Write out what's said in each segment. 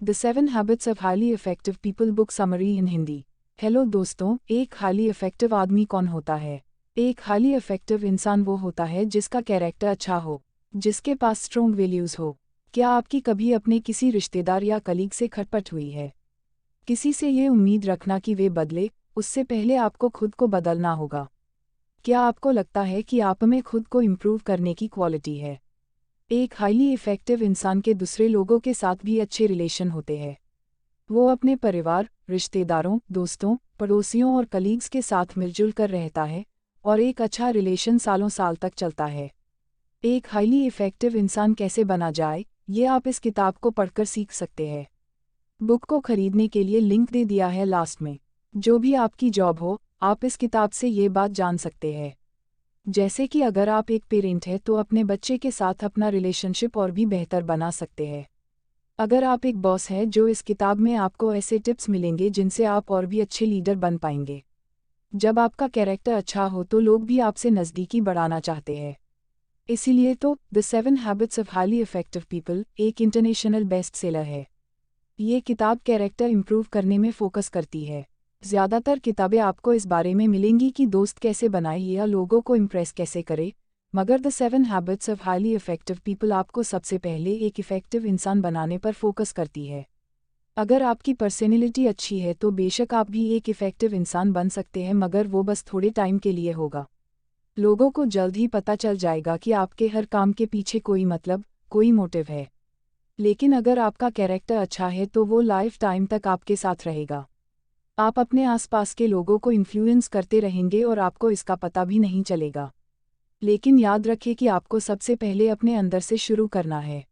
The 7 habits of highly effective people book summary in Hindi. Hello दोस्तों, एक highly effective आदमी कौन होता है? एक हाईली इफेक्टिव इंसान वो होता है जिसका कैरेक्टर अच्छा हो, जिसके पास स्ट्रॉन्ग वैल्यूज़ हो। क्या आपकी कभी अपने किसी रिश्तेदार या कलीग से खटपट हुई है? किसी से ये उम्मीद रखना कि वे बदले, उससे पहले आपको खुद को बदलना होगा। क्या आपको लगता है कि आप में खुद को इम्प्रूव करने की क्वालिटी है? एक हाईली इफेक्टिव इंसान के दूसरे लोगों के साथ भी अच्छे रिलेशन होते हैं। वो अपने परिवार, रिश्तेदारों, दोस्तों, पड़ोसियों और कलीग्स के साथ मिलजुल कर रहता है और एक अच्छा रिलेशन सालों साल तक चलता है। एक हाईली इफेक्टिव इंसान कैसे बना जाए, ये आप इस किताब को पढ़कर सीख सकते हैं। बुक को खरीदने के लिए लिंक दे दिया है लास्ट में। जो भी आपकी जॉब हो, आप इस किताब से ये बात जान सकते हैं। जैसे कि अगर आप एक पेरेंट हैं तो अपने बच्चे के साथ अपना रिलेशनशिप और भी बेहतर बना सकते हैं। अगर आप एक बॉस हैं जो इस किताब में आपको ऐसे टिप्स मिलेंगे जिनसे आप और भी अच्छे लीडर बन पाएंगे। जब आपका कैरेक्टर अच्छा हो तो लोग भी आपसे नज़दीकी बढ़ाना चाहते हैं। इसीलिए तो the 7 habits of highly effective people एक इंटरनेशनल बेस्ट सेलर है। ये किताब कैरेक्टर इंप्रूव करने में फोकस करती है। ज़्यादातर किताबें आपको इस बारे में मिलेंगी कि दोस्त कैसे बनाए या लोगों को इम्प्रेस कैसे करे, मगर the 7 habits of highly effective people आपको सबसे पहले एक इफेक्टिव इंसान बनाने पर फोकस करती है। अगर आपकी पर्सनैलिटी अच्छी है तो बेशक आप भी एक इफेक्टिव इंसान बन सकते हैं, मगर वो बस थोड़े टाइम के लिए होगा। लोगों को जल्द ही पता चल जाएगा कि आपके हर काम के पीछे कोई मतलब, कोई मोटिव है। लेकिन अगर आपका कैरेक्टर अच्छा है तो वो लाइफ टाइम तक आपके साथ रहेगा। आप अपने आसपास के लोगों को इन्फ्लुएंस करते रहेंगे और आपको इसका पता भी नहीं चलेगा। लेकिन याद रखें कि आपको सबसे पहले अपने अंदर से शुरू करना है।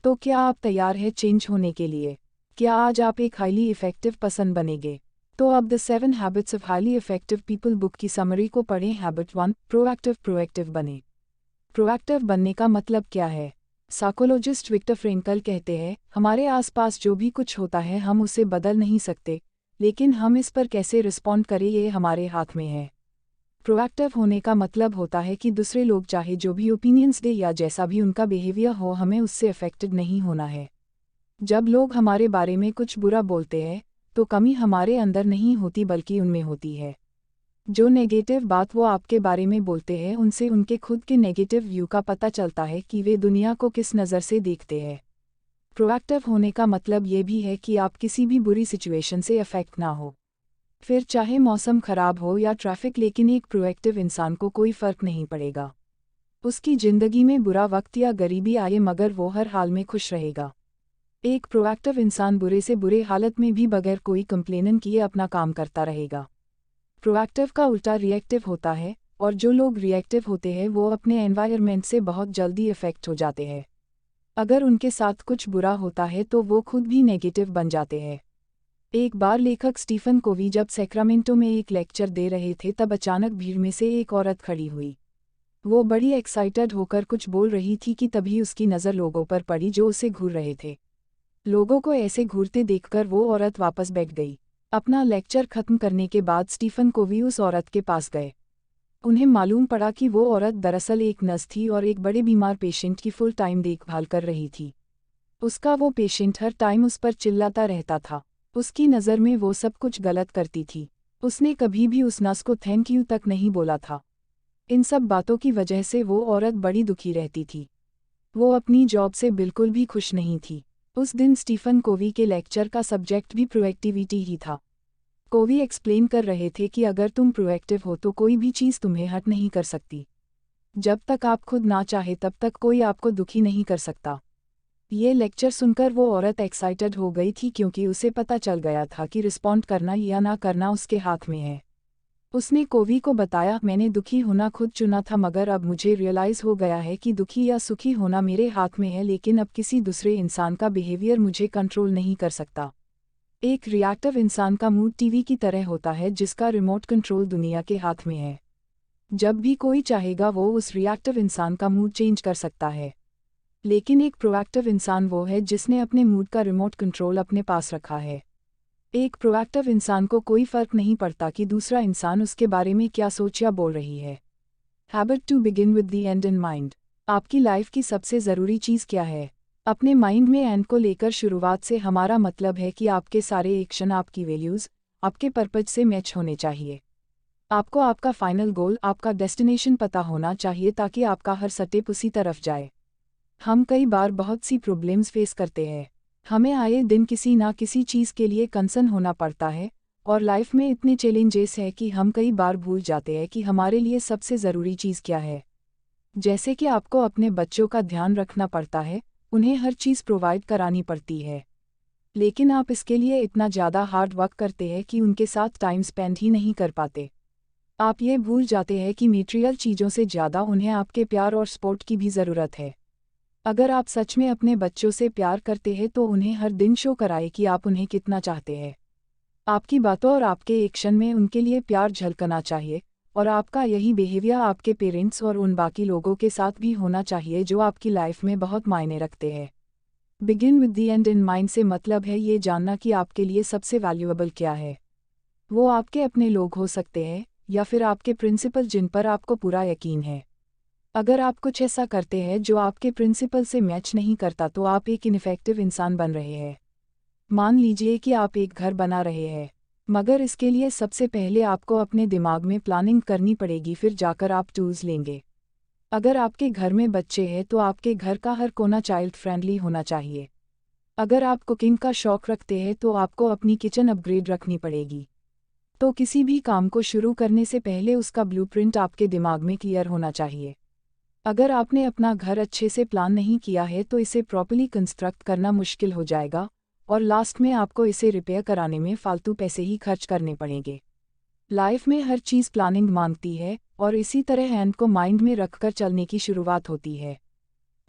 तो क्या आप तैयार हैं चेंज होने के लिए? क्या आज आप एक हाईली इफेक्टिव पर्सन बनेंगे? तो अब the 7 habits of highly effective people book की समरी को पढ़ें। हैबिट 1, प्रोएक्टिव बने। प्रोएक्टिव बनने का मतलब क्या है? साइकोलॉजिस्ट विक्टर फ्रेंकल कहते हैं, हमारे आसपास जो भी कुछ होता है हम उसे बदल नहीं सकते, लेकिन हम इस पर कैसे रिस्पॉन्ड करें ये हमारे हाथ में है। प्रोएक्टिव होने का मतलब होता है कि दूसरे लोग चाहे जो भी ओपिनियंस दे या जैसा भी उनका बिहेवियर हो, हमें उससे अफेक्टेड नहीं होना है। जब लोग हमारे बारे में कुछ बुरा बोलते हैं तो कमी हमारे अंदर नहीं होती बल्कि उनमें होती है। जो नेगेटिव बात वो आपके बारे में बोलते हैं उनसे उनके खुद के नेगेटिव व्यू का पता चलता है कि वे दुनिया को किस नज़र से देखते हैं। प्रोएक्टिव होने का मतलब ये भी है कि आप किसी भी बुरी सिचुएशन से अफेक्ट ना हो, फिर चाहे मौसम खराब हो या ट्रैफिक। लेकिन एक प्रोएक्टिव इंसान को कोई फ़र्क नहीं पड़ेगा उसकी ज़िंदगी में बुरा वक्त या गरीबी आए, मगर वो हर हाल में खुश रहेगा। एक प्रोएक्टिव इंसान बुरे से बुरे हालत में भी बगैर कोई कंप्लेन किए अपना काम करता रहेगा। प्रोएक्टिव का उल्टा रिएक्टिव होता है, और जो लोग रिएक्टिव होते हैं वो अपने एनवायरनमेंट से बहुत जल्दी इफेक्ट हो जाते हैं। अगर उनके साथ कुछ बुरा होता है तो वो खुद भी नेगेटिव बन जाते हैं। एक बार लेखक स्टीफन कोवी जब सैक्रामेंटो में एक लेक्चर दे रहे थे तब अचानक भीड़ में से एक औरत खड़ी हुई। वो बड़ी एक्साइटेड होकर कुछ बोल रही थी कि तभी उसकी नज़र लोगों पर पड़ी जो उसे घूर रहे थे। लोगों को ऐसे घूरते देखकर वो औरत वापस बैठ गई। अपना लेक्चर खत्म करने के बाद स्टीफन कोवी उस औरत के पास गए। उन्हें मालूम पड़ा कि वो औरत दरअसल एक नर्स थी और एक बड़े बीमार पेशेंट की फुल टाइम देखभाल कर रही थी। उसका वो पेशेंट हर टाइम उस पर चिल्लाता रहता था। उसकी नज़र में वो सब कुछ गलत करती थी। उसने कभी भी उस नर्स को थैंक यू तक नहीं बोला था। इन सब बातों की वजह से वो औरत बड़ी दुखी रहती थी। वो अपनी जॉब से बिल्कुल भी खुश नहीं थी। उस दिन स्टीफन कोवी के लेक्चर का सब्जेक्ट भी प्रोएक्टिविटी ही था। कोवी एक्सप्लेन कर रहे थे कि अगर तुम प्रोएक्टिव हो तो कोई भी चीज़ तुम्हें हर्ट नहीं कर सकती। जब तक आप खुद ना चाहे तब तक कोई आपको दुखी नहीं कर सकता। ये लेक्चर सुनकर वो औरत एक्साइटेड हो गई थी क्योंकि उसे पता चल गया था कि रिस्पॉन्ड करना या ना करना उसके हाथ में है। उसने कोवी को बताया, मैंने दुखी होना खुद चुना था, मगर अब मुझे रियलाइज़ हो गया है कि दुखी या सुखी होना मेरे हाथ में है, लेकिन अब किसी दूसरे इंसान का बिहेवियर मुझे कंट्रोल नहीं कर सकता। एक रिएक्टिव इंसान का मूड टीवी की तरह होता है जिसका रिमोट कंट्रोल दुनिया के हाथ में है। जब भी कोई चाहेगा वो उस रिएक्टिव इंसान का मूड चेंज कर सकता है। लेकिन एक प्रोएक्टिव इंसान वो है जिसने अपने मूड का रिमोट कंट्रोल अपने पास रखा है। एक प्रोएक्टिव इंसान को कोई फ़र्क नहीं पड़ता कि दूसरा इंसान उसके बारे में क्या सोच या बोल रही है। Habit 2, begin with the and in mind. आपकी लाइफ की सबसे ज़रूरी चीज़ क्या है? अपने माइंड में एंड को लेकर शुरुआत से हमारा मतलब है कि आपके सारे एक्शन आपकी वैल्यूज़, आपके पर्पज से मैच होने चाहिए। आपको आपका फाइनल गोल, आपका डेस्टिनेशन पता होना चाहिए ताकि आपका हर स्टेप उसी तरफ जाए। हम कई बार बहुत सी प्रॉब्लम्स फेस करते हैं। हमें आए दिन किसी ना किसी चीज़ के लिए कंसर्न होना पड़ता है और लाइफ में इतने चैलेंजेस हैं कि हम कई बार भूल जाते हैं कि हमारे लिए सबसे ज़रूरी चीज़ क्या है। जैसे कि आपको अपने बच्चों का ध्यान रखना पड़ता है, उन्हें हर चीज़ प्रोवाइड करानी पड़ती है, लेकिन आप इसके लिए इतना ज़्यादा हार्ड वर्क करते हैं कि उनके साथ टाइम स्पेंड ही नहीं कर पाते। आप ये भूल जाते हैं कि मटेरियल चीज़ों से ज़्यादा उन्हें आपके प्यार और सपोर्ट की भी ज़रूरत है। अगर आप सच में अपने बच्चों से प्यार करते हैं तो उन्हें हर दिन शो कराएं कि आप उन्हें कितना चाहते हैं। आपकी बातों और आपके एक्शन में उनके लिए प्यार झलकना चाहिए और आपका यही बिहेवियर आपके पेरेंट्स और उन बाकी लोगों के साथ भी होना चाहिए जो आपकी लाइफ में बहुत मायने रखते हैं। Begin with the and in mind से मतलब है ये जानना कि आपके लिए सबसे वैल्यूएबल क्या है। वो आपके अपने लोग हो सकते हैं या फिर आपके प्रिंसिपल जिन पर आपको पूरा यकीन है। अगर आप कुछ ऐसा करते हैं जो आपके प्रिंसिपल से मैच नहीं करता तो आप एक इनफेक्टिव इंसान बन रहे हैं। मान लीजिए कि आप एक घर बना रहे हैं, मगर इसके लिए सबसे पहले आपको अपने दिमाग में प्लानिंग करनी पड़ेगी, फिर जाकर आप टूल्स लेंगे। अगर आपके घर में बच्चे हैं तो आपके घर का हर कोना चाइल्ड फ्रेंडली होना चाहिए। अगर आप कुकिंग का शौक रखते हैं तो आपको अपनी किचन अपग्रेड रखनी पड़ेगी। तो किसी भी काम को शुरू करने से पहले उसका ब्लूप्रिंट आपके दिमाग में क्लियर होना चाहिए। अगर आपने अपना घर अच्छे से प्लान नहीं किया है तो इसे प्रॉपर्ली कंस्ट्रक्ट करना मुश्किल हो जाएगा और लास्ट में आपको इसे रिपेयर कराने में फालतू पैसे ही खर्च करने पड़ेंगे। लाइफ में हर चीज़ प्लानिंग मांगती है और इसी तरह हैंड को माइंड में रखकर चलने की शुरुआत होती है।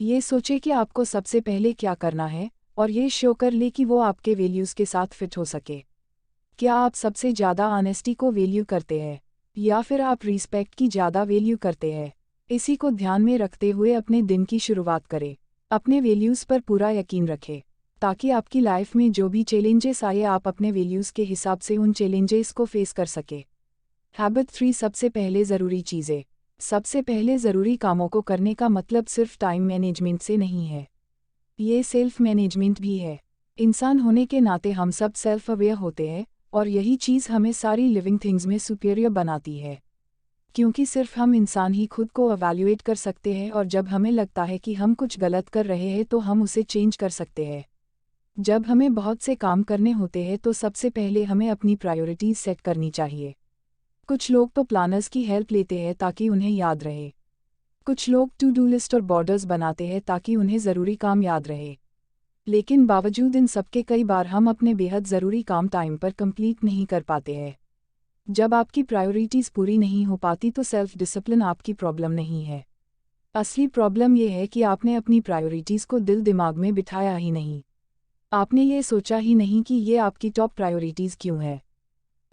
ये सोचे कि आपको सबसे पहले क्या करना है और ये शो कर ले कि वो आपके वैल्यूज़ के साथ फिट हो सके। क्या आप सबसे ज़्यादा ऑनेस्टी को वैल्यू करते हैं या फिर आप रिस्पेक्ट की ज़्यादा वैल्यू करते हैं? इसी को ध्यान में रखते हुए अपने दिन की शुरुआत करें। अपने वैल्यूज़ पर पूरा यकीन रखें ताकि आपकी लाइफ में जो भी चैलेंजेस आए आप अपने वैल्यूज़ के हिसाब से उन चैलेंजेस को फेस कर सके। हैबिट 3 सबसे पहले ज़रूरी चीज़ें। सबसे पहले ज़रूरी कामों को करने का मतलब सिर्फ टाइम मैनेजमेंट से नहीं है, ये सेल्फ मैनेजमेंट भी है। इंसान होने के नाते हम सब सेल्फ अवेयर होते हैं और यही चीज़ हमें सारी लिविंग थिंग्स में सुपीरियर बनाती है, क्योंकि सिर्फ हम इंसान ही खुद को एवैल्यूएट कर सकते हैं और जब हमें लगता है कि हम कुछ गलत कर रहे हैं तो हम उसे चेंज कर सकते हैं। जब हमें बहुत से काम करने होते हैं तो सबसे पहले हमें अपनी प्रायोरिटीज़ सेट करनी चाहिए। कुछ लोग तो प्लानर्स की हेल्प लेते हैं ताकि उन्हें याद रहे। कुछ लोग टू डू लिस्ट और बॉर्डर्स बनाते हैं ताकि उन्हें ज़रूरी काम याद रहे। लेकिन बावजूद इन सबके कई बार हम अपने बेहद ज़रूरी काम टाइम पर कंप्लीट नहीं कर पाते हैं। जब आपकी प्रायोरिटीज़ पूरी नहीं हो पाती तो सेल्फ डिसिप्लिन आपकी प्रॉब्लम नहीं है। असली प्रॉब्लम यह है कि आपने अपनी प्रायोरिटीज़ को दिल दिमाग में बिठाया ही नहीं। आपने ये सोचा ही नहीं कि ये आपकी टॉप प्रायोरिटीज़ क्यों है,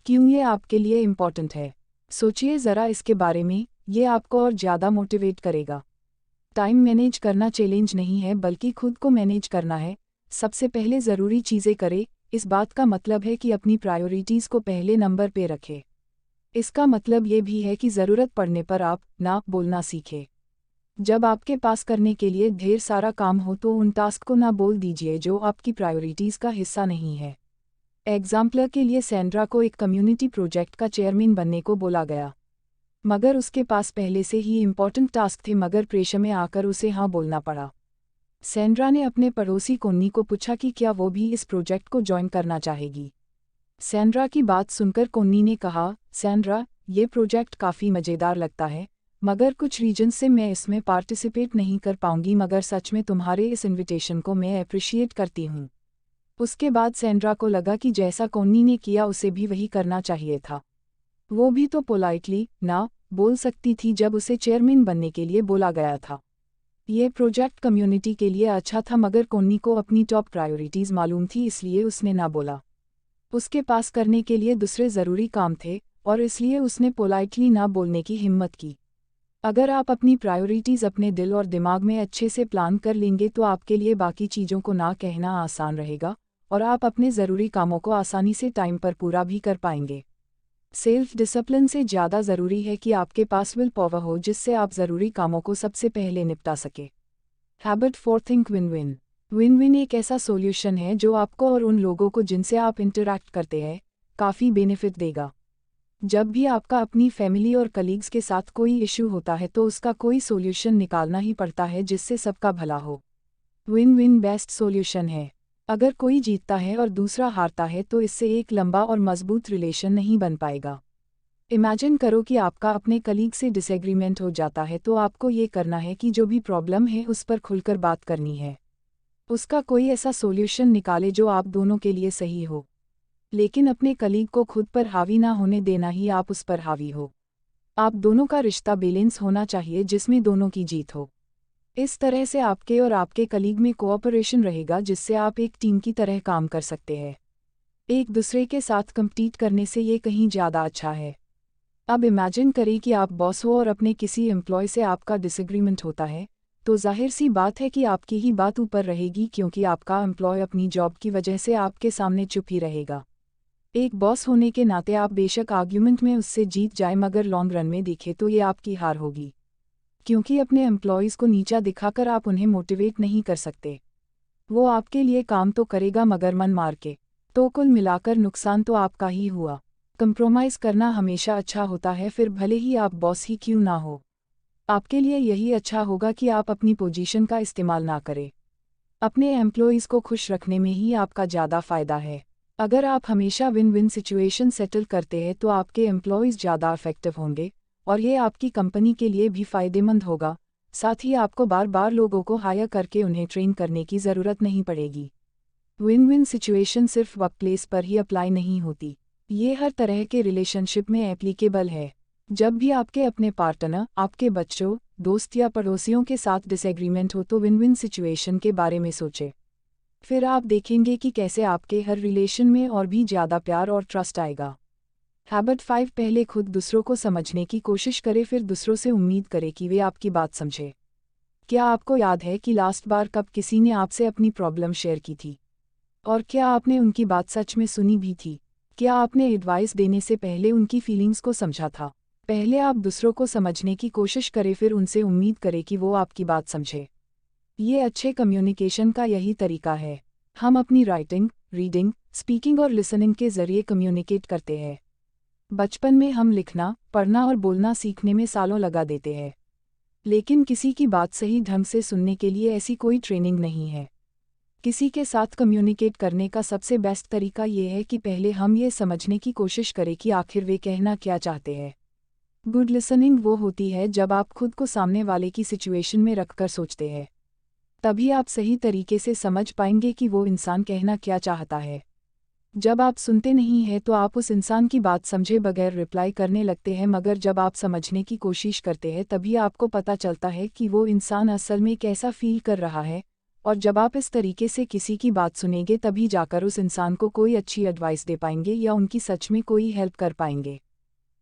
क्यों ये आपके लिए इम्पॉर्टेंट है। सोचिए ज़रा इसके बारे में, ये आपको और ज़्यादा मोटिवेट करेगा। टाइम मैनेज करना चैलेंज नहीं है बल्कि खुद को मैनेज करना है। सबसे पहले ज़रूरी चीज़ें करें, इस बात का मतलब है कि अपनी प्रायोरिटीज़ को पहले नंबर पे रखें। इसका मतलब ये भी है कि ज़रूरत पड़ने पर आप ना बोलना सीखें। जब आपके पास करने के लिए ढेर सारा काम हो तो उन टास्क को ना बोल दीजिए जो आपकी प्रायोरिटीज़ का हिस्सा नहीं है। एग्जाम्पल के लिए सैंड्रा को एक कम्युनिटी प्रोजेक्ट का चेयरमैन बनने को बोला गया, मगर उसके पास पहले से ही इम्पॉर्टेंट टास्क थे, मगर प्रेशर में आकर उसे हाँ बोलना पड़ा। सैंड्रा ने अपने पड़ोसी कोन्नी को पूछा कि क्या वो भी इस प्रोजेक्ट को ज्वाइन करना चाहेगी। सैंड्रा की बात सुनकर कोन्नी ने कहा, सैंड्रा, ये प्रोजेक्ट काफ़ी मज़ेदार लगता है, मगर कुछ रीजन से मैं इसमें पार्टिसिपेट नहीं कर पाऊंगी, मगर सच में तुम्हारे इस इनविटेशन को मैं अप्रिशिएट करती हूँ। उसके बाद सैंड्रा को लगा कि जैसा कोन्नी ने किया उसे भी वही करना चाहिए था। वो भी तो पोलाइटली ना बोल सकती थी जब उसे चेयरमैन बनने के लिए बोला गया था। ये प्रोजेक्ट कम्युनिटी के लिए अच्छा था, मगर कोन्नी को अपनी टॉप प्रायोरिटीज़ मालूम थी, इसलिए उसने ना बोला। उसके पास करने के लिए दूसरे ज़रूरी काम थे और इसलिए उसने पोलाइटली ना बोलने की हिम्मत की। अगर आप अपनी प्रायोरिटीज़ अपने दिल और दिमाग में अच्छे से प्लान कर लेंगे तो आपके लिए बाकी चीज़ों को ना कहना आसान रहेगा और आप अपने ज़रूरी कामों को आसानी से टाइम पर पूरा भी कर पाएंगे। सेल्फ डिसिप्लिन से ज़्यादा ज़रूरी है कि आपके पास विल पावर हो जिससे आप ज़रूरी कामों को सबसे पहले निपटा सके। Habit 4 think win win. Win win एक ऐसा सॉल्यूशन है जो आपको और उन लोगों को जिनसे आप इंटरैक्ट करते हैं काफ़ी बेनिफिट देगा। जब भी आपका अपनी फैमिली और कलीग्स के साथ कोई इशू होता है तो उसका कोई सॉल्यूशन निकालना ही पड़ता है जिससे सबका भला हो। विन विन बेस्ट सॉल्यूशन है। अगर कोई जीतता है और दूसरा हारता है तो इससे एक लंबा और मजबूत रिलेशन नहीं बन पाएगा। इमेजिन करो कि आपका अपने कलीग से डिसएग्रीमेंट हो जाता है तो आपको ये करना है कि जो भी प्रॉब्लम है उस पर खुलकर बात करनी है। उसका कोई ऐसा सॉल्यूशन निकाले जो आप दोनों के लिए सही हो। लेकिन अपने कलीग को खुद पर हावी ना होने देना ही आप उस पर हावी हो। आप दोनों का रिश्ता बैलेंस होना चाहिए जिसमें दोनों की जीत हो। इस तरह से आपके और आपके कलीग में कोऑपरेशन रहेगा जिससे आप एक टीम की तरह काम कर सकते हैं। एक दूसरे के साथ कम्पीट करने से ये कहीं ज़्यादा अच्छा है। अब इमेजिन करें कि आप बॉस हो और अपने किसी एम्प्लॉय से आपका डिसएग्रीमेंट होता है, तो जाहिर सी बात है कि आपकी ही बात ऊपर रहेगी क्योंकि आपका एम्प्लॉय अपनी जॉब की वजह से आपके सामने चुप ही रहेगा। एक बॉस होने के नाते आप बेशक आर्ग्यूमेंट में उससे जीत जाए मगर लॉन्ग रन में देखें तो ये आपकी हार होगी, क्योंकि अपने एम्प्लॉयज़ को नीचा दिखाकर आप उन्हें मोटिवेट नहीं कर सकते। वो आपके लिए काम तो करेगा मगर मन मार के, तो कुल मिलाकर नुकसान तो आपका ही हुआ। कंप्रोमाइज़ करना हमेशा अच्छा होता है, फिर भले ही आप बॉस ही क्यों ना हो। आपके लिए यही अच्छा होगा कि आप अपनी पोजीशन का इस्तेमाल ना करें। अपने एम्प्लॉयज़ को खुश रखने में ही आपका ज़्यादा फ़ायदा है। अगर आप हमेशा विन विन सिचुएशन सेटल करते हैं तो आपके एम्प्लॉयज़ ज़्यादा इफेक्टिव होंगे और ये आपकी कंपनी के लिए भी फ़ायदेमंद होगा। साथ ही आपको बार बार लोगों को हायर करके उन्हें ट्रेन करने की ज़रूरत नहीं पड़ेगी। विन विन सिचुएशन सिर्फ वर्कप्लेस पर ही अप्लाई नहीं होती, ये हर तरह के रिलेशनशिप में एप्लीकेबल है। जब भी आपके अपने पार्टनर, आपके बच्चों, दोस्त या पड़ोसियों के साथ डिसएग्रीमेंट हो तो विन विन सिचुएशन के बारे में सोचें। फिर आप देखेंगे कि कैसे आपके हर रिलेशन में और भी ज़्यादा प्यार और ट्रस्ट आएगा। हैबिट 5 पहले खुद दूसरों को समझने की कोशिश करें, फिर दूसरों से उम्मीद करें कि वे आपकी बात समझें। क्या आपको याद है कि लास्ट बार कब किसी ने आपसे अपनी प्रॉब्लम शेयर की थी? और क्या आपने उनकी बात सच में सुनी भी थी? क्या आपने एडवाइस देने से पहले उनकी फीलिंग्स को समझा था? पहले आप दूसरों को समझने की कोशिश करें, फिर उनसे उम्मीद करें कि वो आपकी बात समझे। ये अच्छे कम्युनिकेशन का यही तरीका है। हम अपनी राइटिंग, रीडिंग, स्पीकिंग और लिसनिंग के ज़रिए कम्युनिकेट करते हैं। बचपन में हम लिखना, पढ़ना और बोलना सीखने में सालों लगा देते हैं, लेकिन किसी की बात सही ढंग से सुनने के लिए ऐसी कोई ट्रेनिंग नहीं है। किसी के साथ कम्युनिकेट करने का सबसे बेस्ट तरीका ये है कि पहले हम ये समझने की कोशिश करें कि आखिर वे कहना क्या चाहते हैं। गुड लिसनिंग वो होती है जब आप खुद को सामने वाले की सिचुएशन में रखकर सोचते हैं। तभी आप सही तरीके से समझ पाएंगे कि वो इंसान कहना क्या चाहता है। जब आप सुनते नहीं हैं तो आप उस इंसान की बात समझे बगैर रिप्लाई करने लगते हैं, मगर जब आप समझने की कोशिश करते हैं तभी आपको पता चलता है कि वो इंसान असल में कैसा फील कर रहा है। और जब आप इस तरीके से किसी की बात सुनेंगे तभी जाकर उस इंसान को कोई अच्छी एडवाइस दे पाएंगे या उनकी सच में कोई हेल्प कर पाएंगे।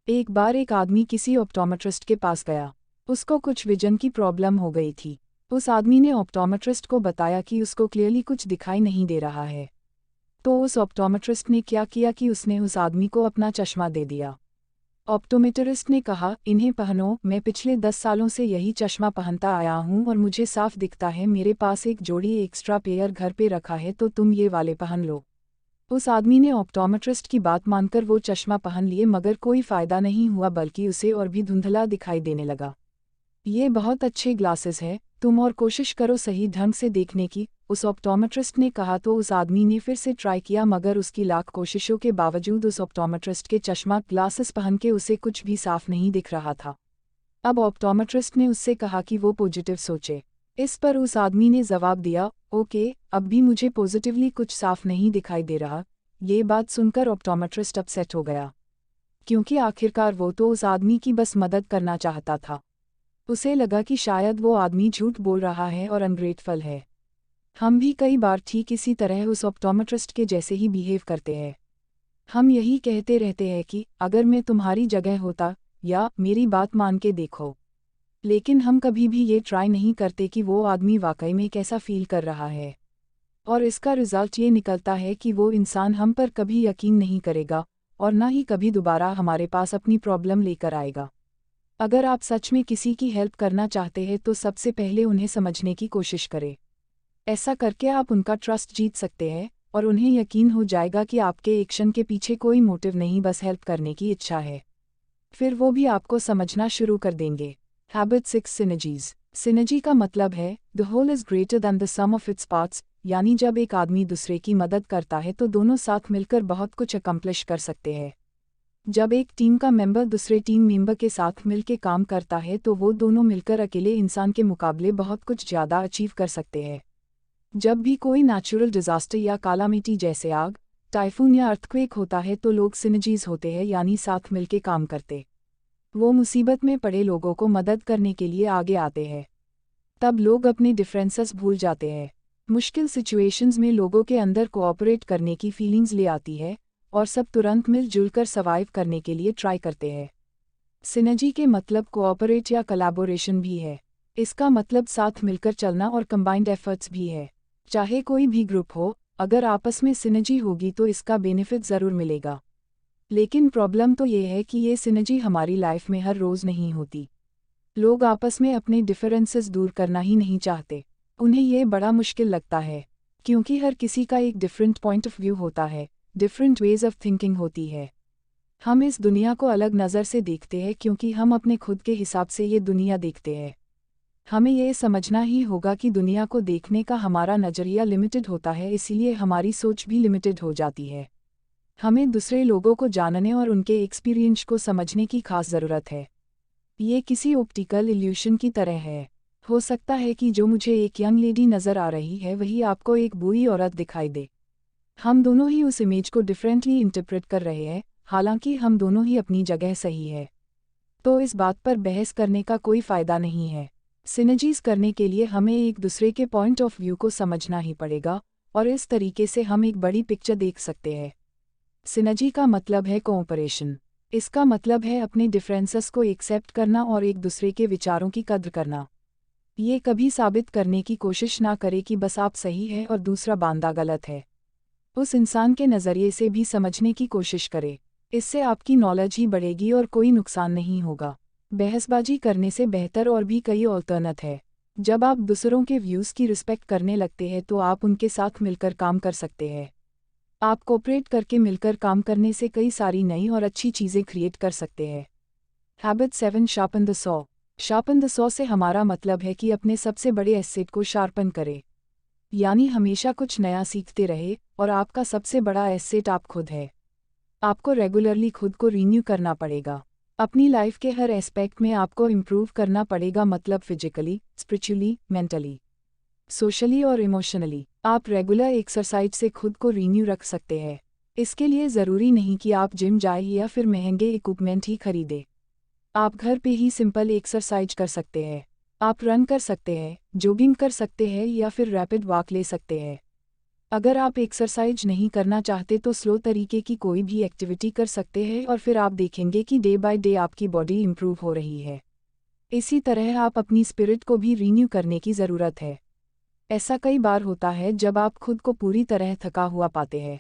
एक बार एक आदमी किसी ऑप्टोमेट्रिस्ट के पास गया। उसको कुछ विजन की प्रॉब्लम हो गई थी। उस आदमी ने ऑप्टोमेट्रिस्ट को बताया कि उसको क्लियरली कुछ दिखाई नहीं दे रहा है। तो उस ऑप्टोमेट्रिस्ट ने क्या किया कि उसने उस आदमी को अपना चश्मा दे दिया। ऑप्टोमेट्रिस्ट ने कहा, इन्हें पहनो, मैं पिछले 10 सालों से यही चश्मा पहनता आया हूँ और मुझे साफ दिखता है। मेरे पास एक जोड़ी एक्स्ट्रा पेयर घर पे रखा है, तो तुम ये वाले पहन लो। उस आदमी ने ऑप्टोमेट्रिस्ट की बात मानकर वो चश्मा पहन लिए, मगर कोई फ़ायदा नहीं हुआ बल्कि उसे और भी धुंधला दिखाई देने लगा। ये बहुत अच्छे ग्लासेस हैं, तुम और कोशिश करो सही ढंग से देखने की, उस ऑप्टोमेट्रिस्ट ने कहा। तो उस आदमी ने फिर से ट्राई किया, मगर उसकी लाख कोशिशों के बावजूद उस ऑप्टोमेट्रिस्ट के चश्मा ग्लासेस पहन के उसे कुछ भी साफ नहीं दिख रहा था। अब ऑप्टोमेट्रिस्ट ने उससे कहा कि वो पॉजिटिव सोचे। इस पर उस आदमी ने जवाब दिया, ओके, अब भी मुझे पॉजिटिवली कुछ साफ नहीं दिखाई दे रहा। ये बात सुनकर ऑप्टोमेट्रिस्ट अपसेट हो गया, क्योंकि आखिरकार वो तो उस आदमी की बस मदद करना चाहता था। उसे लगा कि शायद वो आदमी झूठ बोल रहा है और अनग्रेटफुल है। हम भी कई बार ठीक इसी तरह उस ऑप्टोमेट्रिस्ट के जैसे ही बिहेव करते हैं। हम यही कहते रहते हैं कि अगर मैं तुम्हारी जगह होता, या मेरी बात मान के देखो। लेकिन हम कभी भी ये ट्राई नहीं करते कि वो आदमी वाकई में कैसा फील कर रहा है। और इसका रिजल्ट ये निकलता है कि वो इंसान हम पर कभी यकीन नहीं करेगा और ना ही कभी दोबारा हमारे पास अपनी प्रॉब्लम लेकर आएगा। अगर आप सच में किसी की हेल्प करना चाहते हैं तो सबसे पहले उन्हें समझने की कोशिश करें। ऐसा करके आप उनका ट्रस्ट जीत सकते हैं और उन्हें यकीन हो जाएगा कि आपके एक्शन के पीछे कोई मोटिव नहीं, बस हेल्प करने की इच्छा है। फिर वो भी आपको समझना शुरू कर देंगे। Habit 6 synergies. सिनर्जी का मतलब है the whole is greater than the sum of its parts, यानी जब एक आदमी दूसरे की मदद करता है तो दोनों साथ मिलकर बहुत कुछ अकम्प्लिश कर सकते हैं। जब एक टीम का मेंबर दूसरे टीम मेंबर के साथ मिलकर काम करता है तो वो दोनों मिलकर अकेले इंसान के मुकाबले बहुत कुछ ज़्यादा अचीव कर सकते हैं। जब भी कोई नेचुरल डिजास्टर या कालामिटी जैसे आग, टाइफून या अर्थक्वेक होता है तो लोग सिनर्जीज होते हैं, यानी साथ मिलके काम करते। वो मुसीबत में पड़े लोगों को मदद करने के लिए आगे आते हैं। तब लोग अपने डिफरेंसेस भूल जाते हैं। मुश्किल सिचुएशंस में लोगों के अंदर कोऑपरेट करने की फीलिंग्स ले आती है और सब तुरंत मिलजुल कर सर्वाइव करने के लिए ट्राई करते हैं। सिनर्जी के मतलब कोऑपरेट या कोलैबोरेशन भी है। इसका मतलब साथ मिलकर चलना और कंबाइंड एफर्ट्स भी है। चाहे कोई भी ग्रुप हो, अगर आपस में सिनर्जी होगी तो इसका बेनिफिट ज़रूर मिलेगा। लेकिन प्रॉब्लम तो ये है कि ये सिनर्जी हमारी लाइफ में हर रोज़ नहीं होती। लोग आपस में अपने डिफरेंसेस दूर करना ही नहीं चाहते। उन्हें ये बड़ा मुश्किल लगता है, क्योंकि हर किसी का एक डिफरेंट पॉइंट ऑफ व्यू होता है, डिफरेंट वेज ऑफ थिंकिंग होती है। हम इस दुनिया को अलग नज़र से देखते हैं क्योंकि हम अपने खुद के हिसाब से ये दुनिया देखते हैं। हमें ये समझना ही होगा कि दुनिया को देखने का हमारा नज़रिया लिमिटेड होता है, इसीलिए हमारी सोच भी लिमिटेड हो जाती है। हमें दूसरे लोगों को जानने और उनके एक्सपीरियंस को समझने की खास ज़रूरत है। ये किसी ऑप्टिकल इल्यूशन की तरह है। हो सकता है कि जो मुझे एक यंग लेडी नज़र आ रही है वही आपको एक बुरी औरत दिखाई दे। हम दोनों ही उस इमेज को डिफरेंटली इंटरप्रेट कर रहे हैं, हालांकि हम दोनों ही अपनी जगह सही है। तो इस बात पर बहस करने का कोई फ़ायदा नहीं है। सिनर्जीज करने के लिए हमें एक दूसरे के पॉइंट ऑफ व्यू को समझना ही पड़ेगा और इस तरीके से हम एक बड़ी पिक्चर देख सकते हैं। सिनर्जी का मतलब है कोऑपरेशन। इसका मतलब है अपने डिफरेंसेस को एक्सेप्ट करना और एक दूसरे के विचारों की कद्र करना। ये कभी साबित करने की कोशिश ना करे कि बस आप सही है और दूसरा बांदा गलत है। उस इंसान के नज़रिए से भी समझने की कोशिश करे। इससे आपकी नॉलेज ही बढ़ेगी और कोई नुकसान नहीं होगा। बहसबाजी करने से बेहतर और भी कई ऑल्टरनेट है। जब आप दूसरों के व्यूज़ की रिस्पेक्ट करने लगते हैं तो आप उनके साथ मिलकर काम कर सकते हैं। आप कोऑपरेट करके मिलकर काम करने से कई सारी नई और अच्छी चीज़ें क्रिएट कर सकते हैं। Habit 7 sharpen the saw. Sharpen the saw से हमारा मतलब है कि अपने सबसे बड़े एसेट को शार्पन करें, यानी हमेशा कुछ नया सीखते रहे और आपका सबसे बड़ा एसेट आप खुद है। आपको रेगुलरली खुद को रीन्यू करना पड़ेगा। अपनी लाइफ के हर एस्पेक्ट में आपको इम्प्रूव करना पड़ेगा, मतलब फिजिकली, स्पिरिचुअली, मेंटली, सोशली और इमोशनली। आप रेगुलर एक्सरसाइज से खुद को रीन्यू रख सकते हैं। इसके लिए ज़रूरी नहीं कि आप जिम जाएं या फिर महंगे इक्विपमेंट ही खरीदें। आप घर पे ही सिंपल एक्सरसाइज कर सकते हैं। आप रन कर सकते हैं, जॉगिंग कर सकते हैं या फिर रैपिड वॉक ले सकते हैं। अगर आप एक्सरसाइज नहीं करना चाहते तो स्लो तरीके की कोई भी एक्टिविटी कर सकते हैं और फिर आप देखेंगे कि डे बाय डे आपकी बॉडी इम्प्रूव हो रही है। इसी तरह आप अपनी स्पिरिट को भी रीन्यू करने की ज़रूरत है। ऐसा कई बार होता है जब आप खुद को पूरी तरह थका हुआ पाते हैं।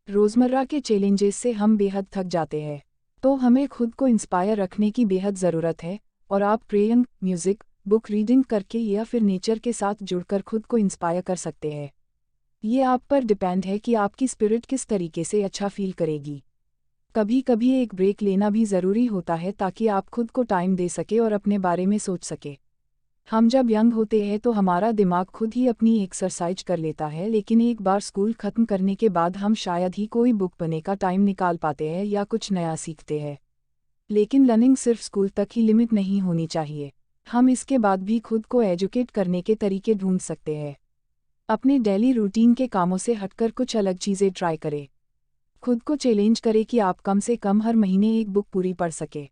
रोज़मर्रा के चैलेंजेस से हम बेहद थक जाते हैं, तो हमें खुद को इंस्पायर रखने की बेहद ज़रूरत है और आप प्रेइंग, म्यूज़िक, बुक रीडिंग करके या फिर नेचर के साथ जुड़कर खुद को इंस्पायर कर सकते हैं। ये आप पर डिपेंड है कि आपकी स्पिरिट किस तरीके से अच्छा फील करेगी। कभी कभी एक ब्रेक लेना भी ज़रूरी होता है ताकि आप खुद को टाइम दे सके और अपने बारे में सोच सके। हम जब यंग होते हैं तो हमारा दिमाग खुद ही अपनी एक्सरसाइज कर लेता है, लेकिन एक बार स्कूल ख़त्म करने के बाद हम शायद ही कोई बुक पढ़ने का टाइम निकाल पाते हैं या कुछ नया सीखते हैं। लेकिन लर्निंग सिर्फ स्कूल तक ही लिमिट नहीं होनी चाहिए। हम इसके बाद भी खुद को एजुकेट करने के तरीके ढूंढ सकते हैं। अपने डेली रूटीन के कामों से हटकर कुछ अलग चीज़ें ट्राई करें। खुद को चैलेंज करें कि आप कम से कम हर महीने एक बुक पूरी पढ़ सके।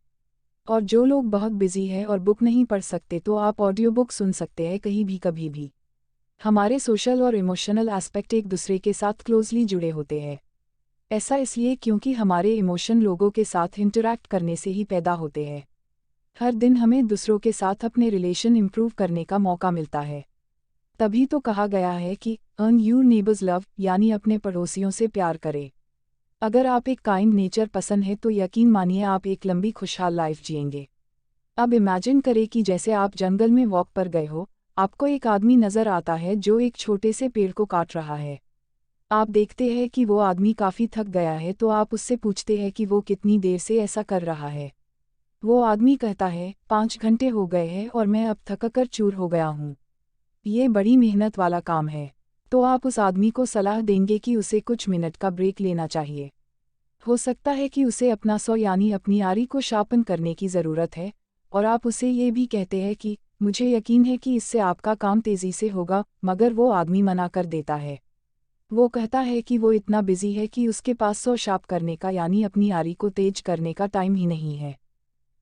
और जो लोग बहुत बिजी हैं और बुक नहीं पढ़ सकते तो आप ऑडियो बुक सुन सकते हैं कहीं भी कभी भी। हमारे सोशल और इमोशनल एस्पेक्ट एक दूसरे के साथ क्लोजली जुड़े होते हैं। ऐसा इसलिए क्योंकि हमारे इमोशन लोगों के साथ इंटरैक्ट करने से ही पैदा होते हैं। हर दिन हमें दूसरों के साथ अपने रिलेशन इम्प्रूव करने का मौका मिलता है। तभी तो कहा गया है कि अर्न योर नेबर्स लव, यानी अपने पड़ोसियों से प्यार करें। अगर आप एक काइंड नेचर पसंद है तो यकीन मानिए आप एक लंबी खुशहाल लाइफ जिएंगे। अब इमेजिन करें कि जैसे आप जंगल में वॉक पर गए हो, आपको एक आदमी नजर आता है जो एक छोटे से पेड़ को काट रहा है। आप देखते हैं कि वो आदमी काफ़ी थक गया है, तो आप उससे पूछते हैं कि वो कितनी देर से ऐसा कर रहा है। वो आदमी कहता है, 5 घंटे हो गए हैं और मैं अब थककर चूर हो गया हूँ। ये बड़ी मेहनत वाला काम है। तो आप उस आदमी को सलाह देंगे कि उसे कुछ मिनट का ब्रेक लेना चाहिए। हो सकता है कि उसे अपना सौ यानी अपनी आरी को शार्पन करने की ज़रूरत है, और आप उसे ये भी कहते हैं कि मुझे यकीन है कि इससे आपका काम तेज़ी से होगा, मगर वो आदमी मना कर देता है। वो कहता है कि वो इतना बिजी है कि उसके पास सौ शार्प करने का यानी अपनी आरी को तेज करने का टाइम ही नहीं है।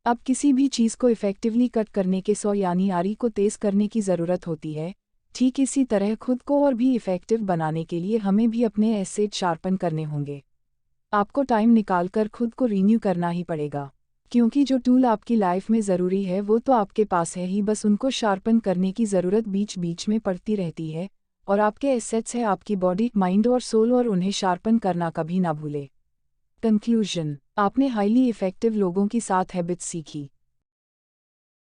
अब किसी भी चीज़ को इफ़ेक्टिवली कट करने के सौ यानी आरी को तेज़ करने की ज़रूरत होती है। ठीक इसी तरह खुद को और भी इफ़ेक्टिव बनाने के लिए हमें भी अपने एसेट शार्पन करने होंगे। आपको टाइम निकालकर खुद को रीन्यू करना ही पड़ेगा, क्योंकि जो टूल आपकी लाइफ में ज़रूरी है वो तो आपके पास है ही, बस उनको शार्पन करने की ज़रूरत बीच बीच में पड़ती रहती है। और आपके एसेट्स है आपकी बॉडी, माइंड और सोल, और उन्हें शार्पन करना कभी ना भूले। कंक्लूजन, आपने हाईली इफ़ेक्टिव लोगों की 7 हैबिट्स सीखी।